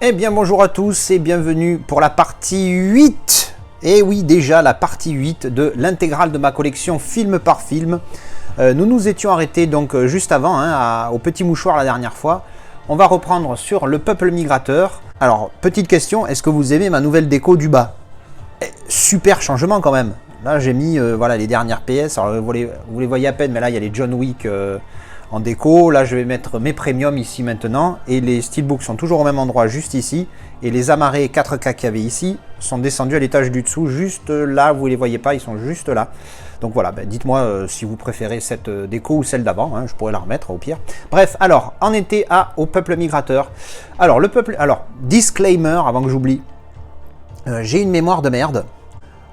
Eh bien bonjour à tous et bienvenue pour la partie 8. Et oui, déjà la partie 8 de l'intégrale de ma collection film par film. Nous nous étions arrêtés donc juste avant au petit mouchoir la dernière fois. On va reprendre sur le peuple migrateur. Alors, petite question, est-ce que vous aimez ma nouvelle déco du bas? Super changement quand même. Là j'ai mis voilà, les dernières PS. Alors, vous les voyez à peine, mais là il y a les John Wick en déco. Là je vais mettre mes premiums ici maintenant. Et les steelbooks sont toujours au même endroit, juste ici. Et les amarrés 4K qu'il y avait ici sont descendus à l'étage du dessous, juste là. Vous les voyez pas, ils sont juste là. Donc voilà, dites-moi si vous préférez cette déco ou celle d'avant, je pourrais la remettre au pire. Bref, alors, on était au peuple migrateur. Alors, disclaimer, avant que j'oublie, j'ai une mémoire de merde.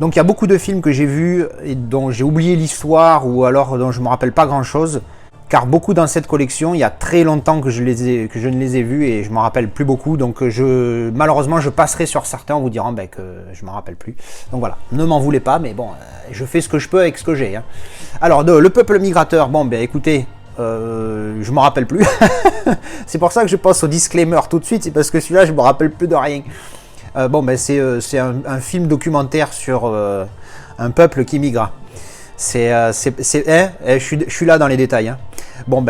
Donc il y a beaucoup de films que j'ai vus et dont j'ai oublié l'histoire ou alors dont je ne me rappelle pas grand-chose. Car beaucoup dans cette collection, il y a très longtemps que je ne les ai vus et je ne m'en rappelle plus beaucoup. Donc malheureusement, je passerai sur certains en vous disant que je ne m'en rappelle plus. Donc voilà, ne m'en voulez pas, mais bon, je fais ce que je peux avec ce que j'ai. Alors, le peuple migrateur, écoutez, je ne m'en rappelle plus. C'est pour ça que je passe au disclaimer tout de suite, c'est parce que celui-là, je ne me rappelle plus de rien. C'est un film documentaire sur un peuple qui migre. Je suis là dans les détails.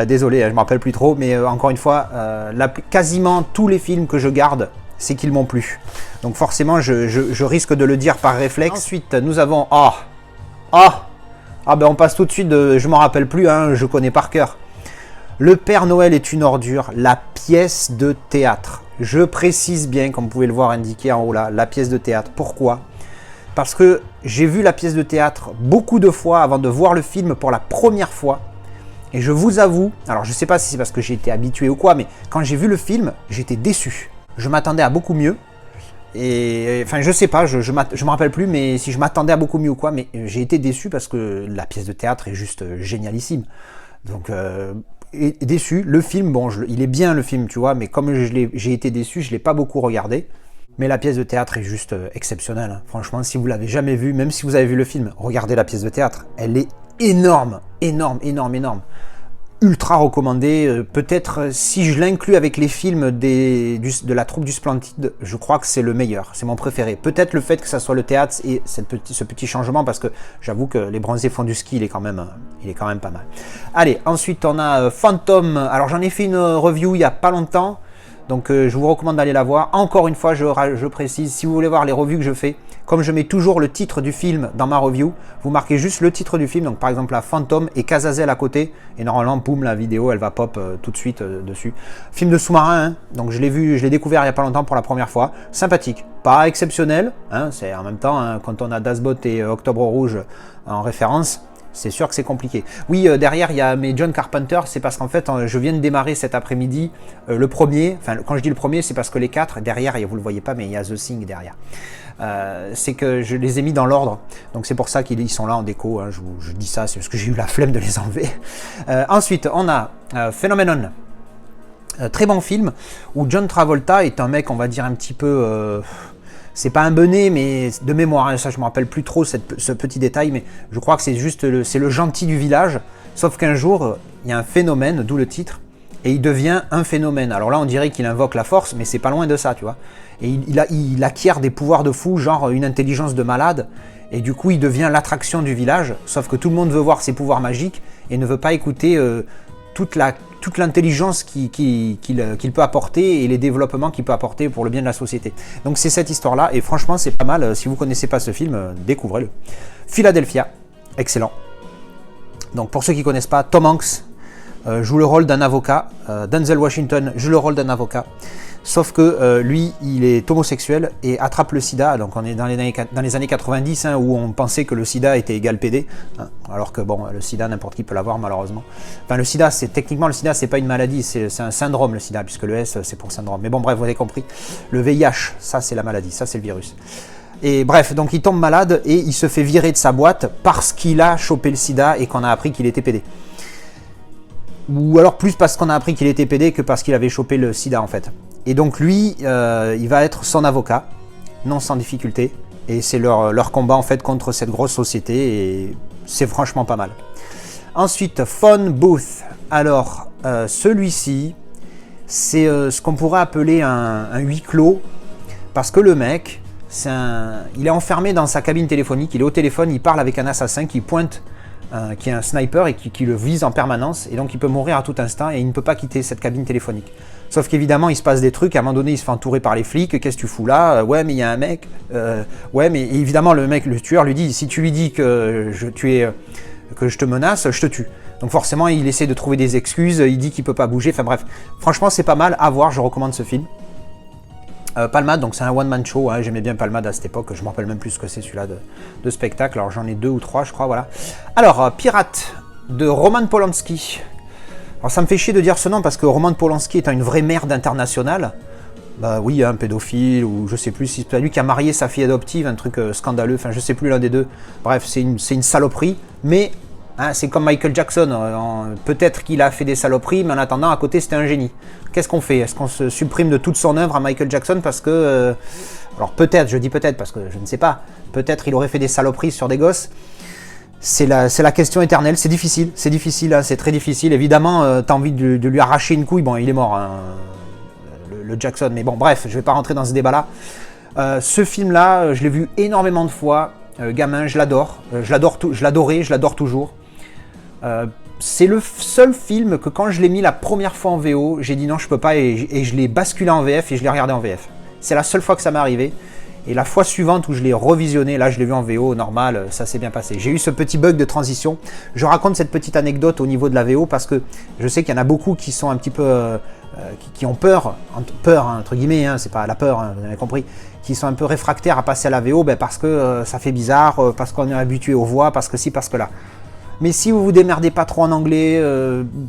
Désolé, je ne me rappelle plus trop, mais encore une fois, quasiment tous les films que je garde, c'est qu'ils m'ont plu. Donc forcément, je risque de le dire par réflexe. Ensuite, nous avons... on passe tout de suite de... Je ne m'en rappelle plus, je connais par cœur. Le Père Noël est une ordure, la pièce de théâtre. Je précise bien, comme vous pouvez le voir indiqué en haut là, la pièce de théâtre. Pourquoi ? Parce que j'ai vu la pièce de théâtre beaucoup de fois avant de voir le film pour la première fois. Et je vous avoue, alors je ne sais pas si c'est parce que j'ai été habitué ou quoi, mais quand j'ai vu le film, j'étais déçu. Je m'attendais à beaucoup mieux. Et enfin, je sais pas, je me rappelle plus, mais si je m'attendais à beaucoup mieux ou quoi, mais j'ai été déçu parce que la pièce de théâtre est juste génialissime. Donc, déçu. Le film, il est bien le film, tu vois, mais comme j'ai été déçu, je ne l'ai pas beaucoup regardé. Mais la pièce de théâtre est juste exceptionnelle. Franchement, si vous l'avez jamais vue, même si vous avez vu le film, regardez la pièce de théâtre. Elle est énorme, énorme, énorme, énorme. Ultra recommandée. Peut-être, si je l'inclus avec les films de la troupe du Splendide, je crois que c'est le meilleur. C'est mon préféré. Peut-être le fait que ça soit le théâtre et ce petit changement, parce que j'avoue que Les Bronzés font du ski, il est quand même pas mal. Allez, ensuite on a Phantom. Alors j'en ai fait une review il n'y a pas longtemps. Donc je vous recommande d'aller la voir. Encore une fois, je précise, si vous voulez voir les revues que je fais, comme je mets toujours le titre du film dans ma review, vous marquez juste le titre du film, donc par exemple la Phantom et Cazazel à côté, et normalement, boum, la vidéo, elle va pop tout de suite dessus. Film de sous-marin, donc je l'ai découvert il n'y a pas longtemps pour la première fois. Sympathique, pas exceptionnel, c'est en même temps, quand on a Das Boot et Octobre Rouge en référence, c'est sûr que c'est compliqué. Oui, derrière, il y a mes John Carpenter, c'est parce qu'en fait, je viens de démarrer cet après-midi le premier. Enfin, quand je dis le premier, c'est parce que les 4, derrière, vous ne le voyez pas, mais il y a The Thing derrière. C'est que je les ai mis dans l'ordre. Donc, c'est pour ça qu'ils sont là en déco. Je dis ça, c'est parce que j'ai eu la flemme de les enlever. Ensuite, on a Phenomenon. Très bon film, où John Travolta est un mec, on va dire, un petit peu... c'est pas un benet, mais de mémoire, ça je me rappelle plus trop ce petit détail, mais je crois que c'est juste le gentil du village, sauf qu'un jour, il y a un phénomène, d'où le titre, et il devient un phénomène. Alors là, on dirait qu'il invoque la force, mais c'est pas loin de ça, tu vois. Et il acquiert des pouvoirs de fou, genre une intelligence de malade, et du coup, il devient l'attraction du village, sauf que tout le monde veut voir ses pouvoirs magiques, et ne veut pas écouter toute l'intelligence qu'il peut apporter et les développements qu'il peut apporter pour le bien de la société. Donc c'est cette histoire-là, et franchement c'est pas mal. Si vous ne connaissez pas ce film, découvrez-le. Philadelphia, excellent. Donc pour ceux qui ne connaissent pas, Tom Hanks joue le rôle d'un avocat, Denzel Washington joue le rôle d'un avocat, sauf que lui, il est homosexuel et attrape le sida. Donc on est dans les années 90, où on pensait que le sida était égal PD, alors que bon, le sida, n'importe qui peut l'avoir malheureusement. Enfin, le sida, techniquement, le sida, c'est pas une maladie, c'est un syndrome, le sida, puisque le S, c'est pour syndrome. Mais bon, bref, vous avez compris. Le VIH, ça, c'est la maladie, ça, c'est le virus. Et bref, donc il tombe malade et il se fait virer de sa boîte parce qu'il a chopé le sida et qu'on a appris qu'il était PD. Ou alors plus parce qu'on a appris qu'il était PD que parce qu'il avait chopé le sida, en fait. Et donc lui, il va être son avocat, non sans difficulté. Et c'est leur combat en fait contre cette grosse société, et c'est franchement pas mal. Ensuite, Phone Booth. Alors, celui-ci, C'est ce qu'on pourrait appeler un huis clos, parce que le mec, il est enfermé dans sa cabine téléphonique, il est au téléphone, il parle avec un assassin qui pointe, qui est un sniper et qui le vise en permanence, et donc il peut mourir à tout instant et il ne peut pas quitter cette cabine téléphonique. Sauf qu'évidemment, il se passe des trucs, à un moment donné, il se fait entourer par les flics, qu'est-ce que tu fous là? Ouais, mais il y a un mec, ouais, mais évidemment, le mec, le tueur lui dit, si tu lui dis que je te menace, je te tue. Donc forcément, il essaie de trouver des excuses, il dit qu'il peut pas bouger, enfin bref. Franchement, c'est pas mal à voir, je recommande ce film. Palmade, donc c'est un one-man show, hein, j'aimais bien Palmade à cette époque, je me rappelle même plus ce que c'est celui-là de spectacle, alors j'en ai 2 ou 3 je crois, voilà. Alors, Pirate, de Roman Polanski. Alors ça me fait chier de dire ce nom parce que Roman Polanski est une vraie merde internationale. Bah oui, un pédophile, ou je sais plus si c'est lui qui a marié sa fille adoptive, un truc scandaleux, enfin je sais plus l'un des deux. Bref, c'est une saloperie, mais hein, c'est comme Michael Jackson, peut-être qu'il a fait des saloperies, mais en attendant, à côté, c'était un génie. Qu'est-ce qu'on fait? Est-ce qu'on se supprime de toute son œuvre à Michael Jackson parce que... alors peut-être, je dis peut-être parce que je ne sais pas, peut-être il aurait fait des saloperies sur des gosses. C'est la question éternelle, c'est difficile, hein, c'est très difficile. Évidemment, t'as envie de lui arracher une couille, bon, il est mort, hein, le Jackson, mais bon, bref, je vais pas rentrer dans ce débat-là. Ce film-là, je l'ai vu énormément de fois, gamin, je l'adore, je l'adorais, je l'adore toujours. C'est le seul film que quand je l'ai mis la première fois en VO, j'ai dit non, je peux pas, et je l'ai basculé en VF et je l'ai regardé en VF. C'est la seule fois que ça m'est arrivé. Et la fois suivante où je l'ai revisionné, là je l'ai vu en VO, normal, ça s'est bien passé. J'ai eu ce petit bug de transition. Je raconte cette petite anecdote au niveau de la VO parce que je sais qu'il y en a beaucoup qui sont un petit peu... qui ont peur hein, entre guillemets, hein, c'est pas la peur, hein, vous avez compris, qui sont un peu réfractaires à passer à la VO parce que ça fait bizarre, parce qu'on est habitué aux voix, parce que ci, parce que là. Mais si vous vous démerdez pas trop en anglais,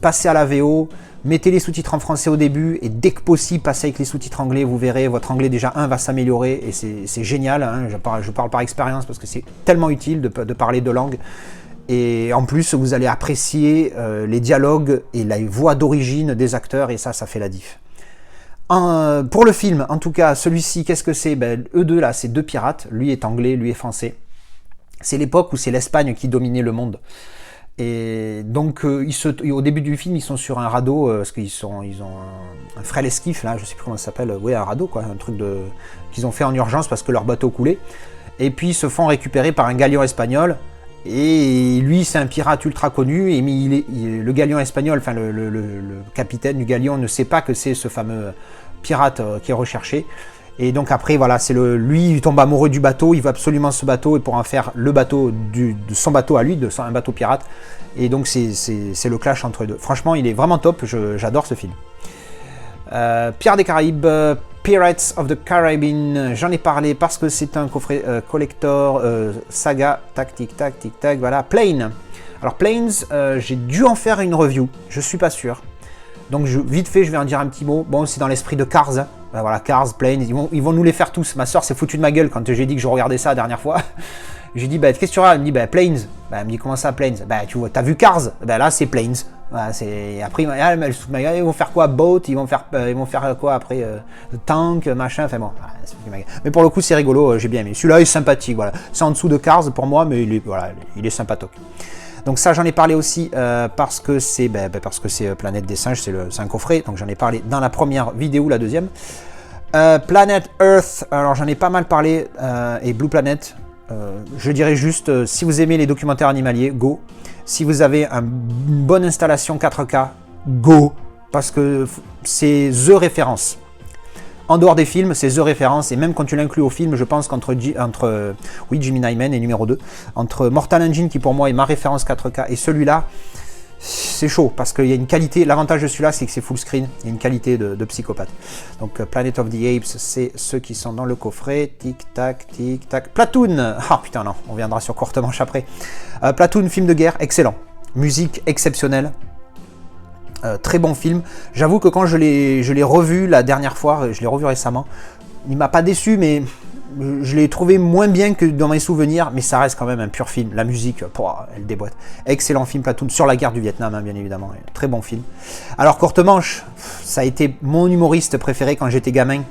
passez à la VO, mettez les sous-titres en français au début et dès que possible, passez avec les sous-titres anglais, vous verrez, votre anglais déjà va s'améliorer et c'est génial, hein, je parle par expérience parce que c'est tellement utile de parler deux langues. Et en plus, vous allez apprécier les dialogues et la voix d'origine des acteurs et ça fait la diff. Pour le film, en tout cas, celui-ci, qu'est-ce que c'est? Eux deux là, c'est deux pirates, lui est anglais, lui est français. C'est l'époque où c'est l'Espagne qui dominait le monde. Et donc, au début du film, ils sont sur un radeau, parce ils ont un frêle esquif, là, je sais plus comment ça s'appelle, ouais, un radeau, quoi, un truc qu'ils ont fait en urgence parce que leur bateau coulait. Et puis, ils se font récupérer par un galion espagnol. Et lui, c'est un pirate ultra connu, et le galion espagnol, enfin le capitaine du galion ne sait pas que c'est ce fameux pirate qui est recherché. Et donc après, voilà, lui, il tombe amoureux du bateau, il veut absolument ce bateau, et pour en faire le bateau de son bateau à lui, un bateau pirate. Et donc c'est le clash entre eux deux. Franchement, il est vraiment top, j'adore ce film. Pirates des Caraïbes, Pirates of the Caribbean, j'en ai parlé parce que c'est un coffret collector, saga, tac, tic, tac, tic, tac, voilà. Plane. Alors Planes, j'ai dû en faire une review, je suis pas sûr. Donc vite fait, je vais en dire un petit mot. Bon, c'est dans l'esprit de Cars. Hein. Voilà, Cars, Planes, ils vont nous les faire tous. Ma soeur s'est foutue de ma gueule quand j'ai dit que je regardais ça la dernière fois. J'ai dit, qu'est-ce que tu regardes? Elle me dit, Planes. Elle me dit, comment ça, Planes? Tu vois, t'as vu Cars? Là, c'est Planes. Voilà, après, elle se fout de ma gueule. Ils vont faire quoi? Boat? Ils vont faire quoi après? Tank, machin. Enfin bon, mais pour le coup, c'est rigolo. J'ai bien aimé. Celui-là est sympathique. Voilà, c'est en dessous de Cars pour moi, mais il est sympatoque. Donc ça, j'en ai parlé aussi parce que c'est Planète des Singes, c'est un coffret, donc j'en ai parlé dans la première vidéo, la deuxième. Planet Earth, alors j'en ai pas mal parlé, et Blue Planet, je dirais juste, si vous aimez les documentaires animaliers, go. Si vous avez une bonne installation 4K, go, parce que c'est THE référence. En dehors des films, c'est THE référence, et même quand tu l'inclus au film, je pense qu'entre Jimmy Nyman et numéro 2, entre Mortal Engine, qui pour moi est ma référence 4K, et celui-là, c'est chaud, parce qu'il y a une qualité, l'avantage de celui-là, c'est que c'est full screen, il y a une qualité de psychopathe. Donc Planet of the Apes, c'est ceux qui sont dans le coffret, tic-tac, tic-tac. Platoon, ah putain non, on viendra sur courte manche après. Platoon, film de guerre, excellent, musique exceptionnelle. Très bon film. J'avoue que quand je l'ai revu la dernière fois, je l'ai revu récemment, il m'a pas déçu, mais je l'ai trouvé moins bien que dans mes souvenirs, mais ça reste quand même un pur film. La musique, elle déboîte. Excellent film, Platoon, sur la guerre du Vietnam, hein, bien évidemment. Très bon film. Alors, Courte Manche, ça a été mon humoriste préféré quand j'étais gamin.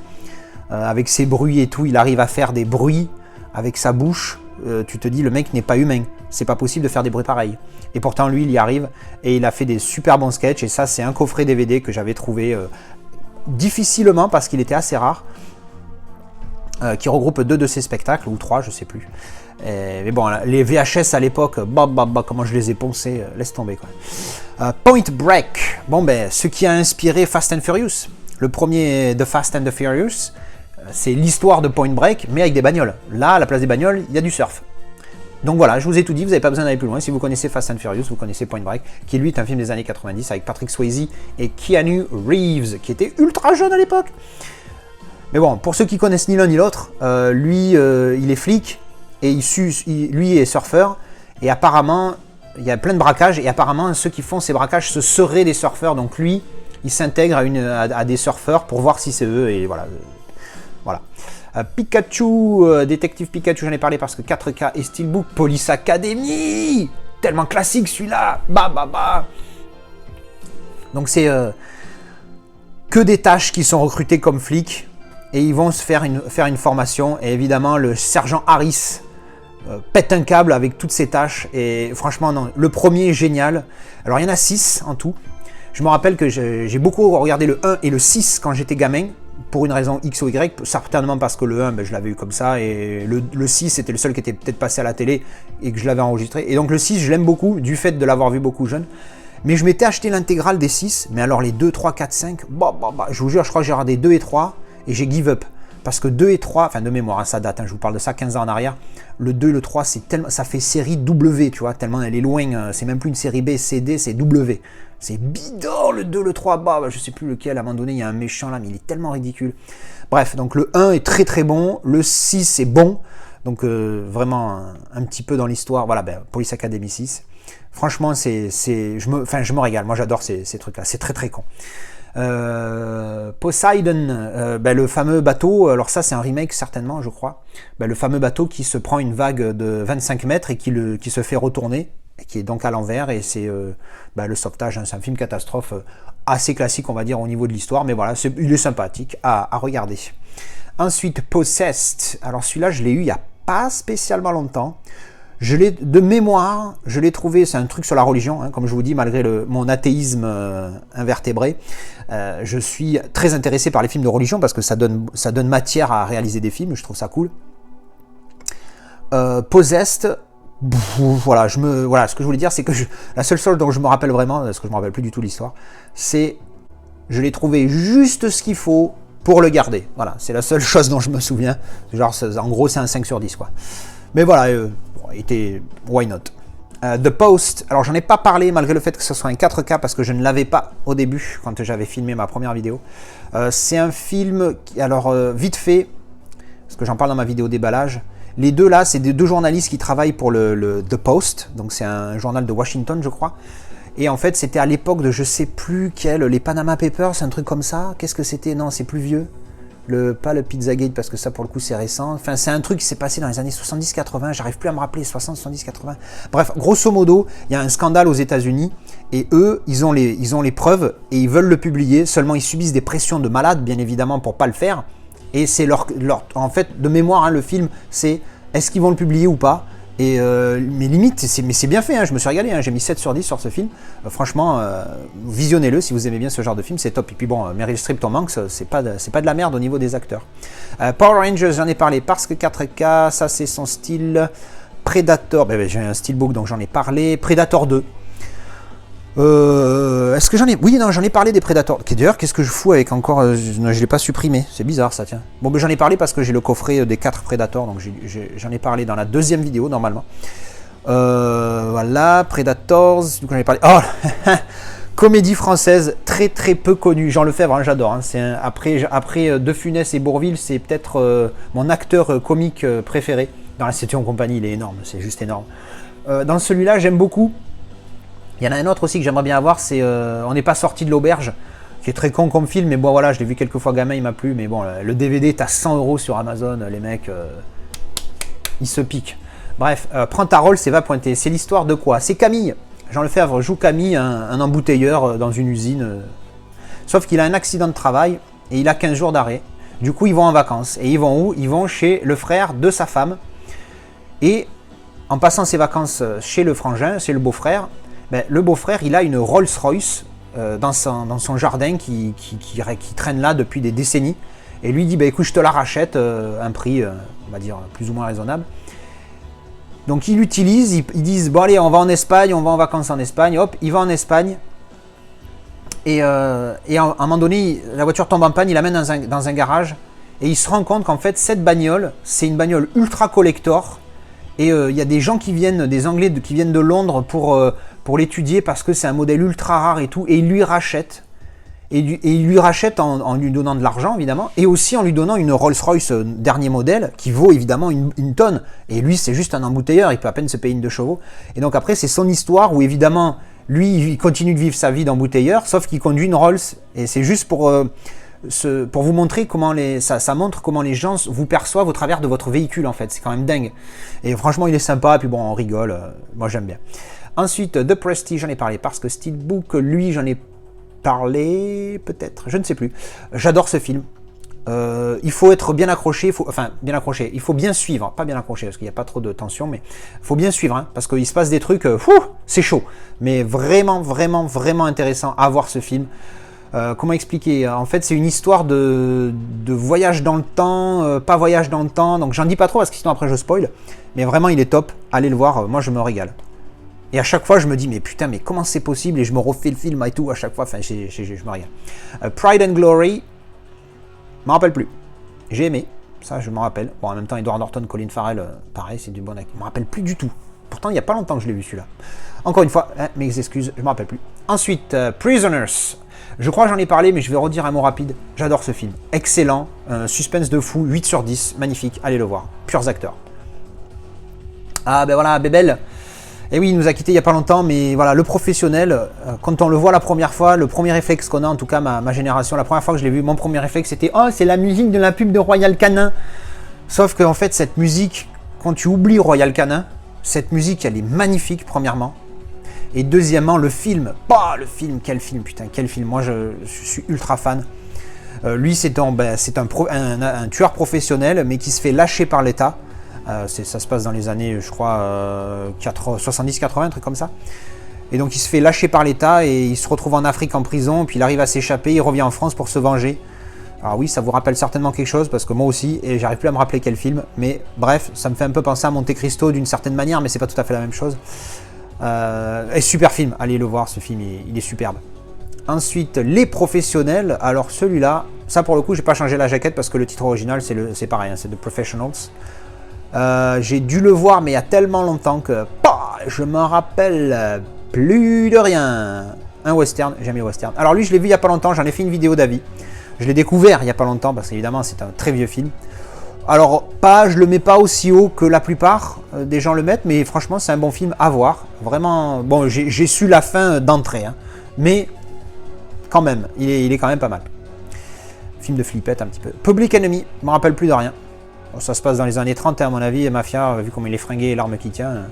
Avec ses bruits et tout, il arrive à faire des bruits avec sa bouche. Tu te dis, le mec n'est pas humain. C'est pas possible de faire des bruits pareils. Et pourtant, lui, il y arrive. Et il a fait des super bons sketchs. Et ça, c'est un coffret DVD que j'avais trouvé difficilement, parce qu'il était assez rare, qui regroupe 2 de ces spectacles, ou 3, je sais plus. Mais bon, les VHS à l'époque, comment je les ai poncés, laisse tomber quoi. Point Break, bon ben, ce qui a inspiré Fast and Furious. Le premier de Fast and the Furious, c'est l'histoire de Point Break, mais avec des bagnoles. Là, à la place des bagnoles, il y a du surf. Donc voilà, je vous ai tout dit, vous n'avez pas besoin d'aller plus loin. Si vous connaissez Fast and Furious, vous connaissez Point Break, qui lui est un film des années 90 avec Patrick Swayze et Keanu Reeves, qui était ultra jeune à l'époque. Mais bon, pour ceux qui connaissent ni l'un ni l'autre, lui, il est flic, et lui est surfeur, et apparemment, il y a plein de braquages, et apparemment, ceux qui font ces braquages, ce seraient des surfeurs, donc lui, il s'intègre à des surfeurs pour voir si c'est eux, et voilà. Pikachu, Détective Pikachu, j'en ai parlé parce que 4K et Steelbook, Police Academy, tellement classique celui-là, Donc c'est que des tâches qui sont recrutées comme flics, et ils vont se faire une formation, et évidemment le sergent Harris pète un câble avec toutes ces tâches, et franchement non, le premier est génial. Alors il y en a 6 en tout. Je me rappelle que j'ai beaucoup regardé le 1 et le 6 quand j'étais gamin, pour une raison X ou Y, certainement parce que le 1, ben, je l'avais eu comme ça, et le 6 c'était le seul qui était peut-être passé à la télé, et que je l'avais enregistré. Et donc le 6, je l'aime beaucoup, du fait de l'avoir vu beaucoup jeune. Mais je m'étais acheté l'intégrale des 6, mais alors les 2, 3, 4, 5, je vous jure, je crois que j'ai regardé 2 et 3, et j'ai give up. Parce que 2 et 3, enfin de mémoire, hein, ça date, hein, je vous parle de ça 15 ans en arrière, le 2 et le 3, ça fait série W, tu vois, tellement elle est loin, c'est même plus une série B, C, D, c'est W. C'est bidon le 2, le 3, je sais plus lequel, à un moment donné, il y a un méchant là, mais il est tellement ridicule. Bref, donc le 1 est très très bon, le 6 est bon, donc vraiment un petit peu dans l'histoire, voilà, ben, Police Academy 6. Franchement, je me régale, moi j'adore ces trucs-là, c'est très très con. Poseidon, le fameux bateau, alors ça c'est un remake certainement je crois, le fameux bateau qui se prend une vague de 25 mètres et qui se fait retourner, et qui est donc à l'envers, et c'est le sauvetage, hein, c'est un film catastrophe assez classique on va dire au niveau de l'histoire, mais voilà, il est sympathique à regarder. Ensuite Possessed, alors celui-là je l'ai eu il n'y a pas spécialement longtemps. De mémoire, je l'ai trouvé, c'est un truc sur la religion, hein, comme je vous dis, malgré mon athéisme invertébré, je suis très intéressé par les films de religion parce que ça donne matière à réaliser des films, je trouve ça cool. Possessed, voilà, ce que je voulais dire, c'est que la seule chose dont je me rappelle vraiment, parce que je me rappelle plus du tout l'histoire, c'est je l'ai trouvé juste ce qu'il faut pour le garder. Voilà, c'est la seule chose dont je me souviens. Genre, en gros, c'est un 5 sur 10, quoi. Mais voilà, why not. The Post, alors j'en ai pas parlé malgré le fait que ce soit un 4K parce que je ne l'avais pas au début quand j'avais filmé ma première vidéo. C'est un film qui, alors vite fait, parce que j'en parle dans ma vidéo déballage, les deux là, c'est des 2 journalistes qui travaillent pour le The Post, donc c'est un journal de Washington je crois. Et en fait c'était à l'époque de je sais plus quel, les Panama Papers, un truc comme ça. Qu'est-ce que c'était? Non, c'est plus vieux. Pas le Pizzagate parce que ça pour le coup c'est récent, enfin c'est un truc qui s'est passé dans les années 70-80, j'arrive plus à me rappeler, 60, 70, 80, bref, grosso modo, il y a un scandale aux États-Unis et eux, ils ont les preuves et ils veulent le publier, seulement ils subissent des pressions de malades bien évidemment pour pas le faire, et c'est en fait, de mémoire, hein, le film, c'est est-ce qu'ils vont le publier ou pas. Et mais limite, c'est bien fait, hein, je me suis régalé, hein, j'ai mis 7 sur 10 sur ce film. Franchement, visionnez-le si vous aimez bien ce genre de film, c'est top. Et puis bon, Meryl Streep, Tom Hanks, c'est pas de la merde au niveau des acteurs. Power Rangers, j'en ai parlé parce que 4K, ça c'est son style. Predator, j'ai un steelbook donc j'en ai parlé. Predator 2. Est-ce que j'en ai... Oui, non, j'en ai parlé des Predators. D'ailleurs, qu'est-ce que je fous avec encore... je l'ai pas supprimé. C'est bizarre, ça, tiens. Bon, j'en ai parlé parce que j'ai le coffret des 4 Predators. Donc, j'en ai parlé dans la 2e vidéo, normalement. Voilà, Predators. Du coup, j'en ai parlé... Oh comédie française très, très peu connue. Jean Lefebvre, hein, j'adore. Hein. Après De Funès et Bourvil, c'est peut-être mon acteur comique préféré. Dans la 7e compagnie, il est énorme. C'est juste énorme. Dans celui-là, j'aime beaucoup... Il y en a un autre aussi que j'aimerais bien avoir, c'est On n'est pas sorti de l'auberge, qui est très con comme film, mais bon voilà, je l'ai vu quelques fois gamin, il m'a plu, mais bon, le DVD est à 100 € sur Amazon, les mecs, ils se piquent. Bref, Prends ta rôle, c'est va pointer. C'est l'histoire de quoi? C'est Camille. Jean Lefebvre joue Camille, un embouteilleur dans une usine, sauf qu'il a un accident de travail et il a 15 jours d'arrêt. Du coup, ils vont en vacances. Et ils vont où? Ils vont chez le frère de sa femme. Et en passant ses vacances chez le frangin, chez le beau-frère, le beau-frère, il a une Rolls-Royce dans son jardin qui traîne là depuis des décennies. Et lui dit, bah, écoute, je te la rachète, un prix, on va dire, plus ou moins raisonnable. Donc il l'utilise, ils disent, bon allez, on va en Espagne, on va en vacances en Espagne, hop, il va en Espagne. Et à un moment donné, la voiture tombe en panne, il l'amène dans un garage. Et il se rend compte qu'en fait, cette bagnole, c'est une bagnole ultra collector. Et il y a des gens qui viennent, des Anglais qui viennent de Londres pour l'étudier parce que c'est un modèle ultra rare et tout. Et il lui rachète. Et il lui rachète en lui donnant de l'argent, évidemment. Et aussi en lui donnant une Rolls-Royce dernier modèle qui vaut évidemment une tonne. Et lui, c'est juste un embouteilleur, il peut à peine se payer une 2 chevaux. Et donc après, c'est son histoire où évidemment, lui, il continue de vivre sa vie d'embouteilleur, sauf qu'il conduit une Rolls. Et c'est juste pour vous montrer comment ça montre comment les gens vous perçoivent au travers de votre véhicule en fait, c'est quand même dingue. Et franchement il est sympa, et puis bon on rigole, moi j'aime bien. Ensuite The Prestige, j'en ai parlé parce que Steelbook, lui j'en ai parlé peut-être, je ne sais plus. J'adore ce film. Il faut être bien accroché, il faut bien suivre, pas bien accroché parce qu'il n'y a pas trop de tension, mais il faut bien suivre, hein, parce qu'il se passe des trucs, c'est chaud, mais vraiment, vraiment, vraiment intéressant à voir ce film. Comment expliquer? En fait, c'est une histoire de voyage dans le temps, pas voyage dans le temps, donc j'en dis pas trop parce que sinon après je spoil, mais vraiment il est top, allez le voir, moi je me régale. Et à chaque fois je me dis, mais putain, mais comment c'est possible? Et je me refais le film et tout à chaque fois, enfin je me régale. Pride and Glory, je m'en rappelle plus, j'ai aimé, ça je m'en rappelle. Bon, en même temps, Edward Norton, Colin Farrell, pareil, c'est du bon acteur, je me rappelle plus du tout. Pourtant, il n'y a pas longtemps que je l'ai vu celui-là. Encore une fois, mes excuses, je me rappelle plus. Ensuite, Prisoners. Je crois que j'en ai parlé, mais je vais redire un mot rapide. J'adore ce film. Excellent. Suspense de fou. 8 sur 10. Magnifique. Allez le voir. Purs acteurs. Ah ben voilà, Bébel. Et oui, il nous a quittés il n'y a pas longtemps, mais voilà, le professionnel, quand on le voit la première fois, le premier réflexe qu'on a, en tout cas ma génération, la première fois que je l'ai vu, mon premier réflexe c'était « Oh, c'est la musique de la pub de Royal Canin ». Sauf qu'en fait, cette musique, quand tu oublies Royal Canin, cette musique, elle est magnifique, premièrement. Et deuxièmement, le film. Bah, le film, quel film, putain, quel film. Moi, je suis ultra fan. Lui, c'est un tueur professionnel, mais qui se fait lâcher par l'État. Ça se passe dans les années, je crois, 70-80, un truc comme ça. Et donc, il se fait lâcher par l'État et il se retrouve en Afrique en prison. Puis, il arrive à s'échapper, il revient en France pour se venger. Alors oui, ça vous rappelle certainement quelque chose, parce que moi aussi, et j'arrive plus à me rappeler quel film. Mais bref, ça me fait un peu penser à Monte Cristo d'une certaine manière, mais c'est pas tout à fait la même chose. Et super film, allez le voir, ce film il est superbe. Ensuite, Les Professionnels. Alors celui-là, ça pour le coup j'ai pas changé la jaquette parce que le titre original c'est pareil, hein, c'est The Professionals. J'ai dû le voir mais il y a tellement longtemps que je m'en rappelle plus de rien. Un western, j'aime les westerns. Alors lui je l'ai vu il y a pas longtemps, j'en ai fait une vidéo d'avis. Je l'ai découvert il y a pas longtemps parce qu'évidemment c'est un très vieux film. Alors, je le mets pas aussi haut que la plupart des gens le mettent, mais franchement, c'est un bon film à voir. Vraiment, bon, j'ai su la fin d'entrée, hein, mais quand même, il est quand même pas mal. Film de flippette un petit peu. Public Enemy, je me rappelle plus de rien. Bon, ça se passe dans les années 30 à mon avis, et Mafia, vu comme il est fringué et l'arme qui tient.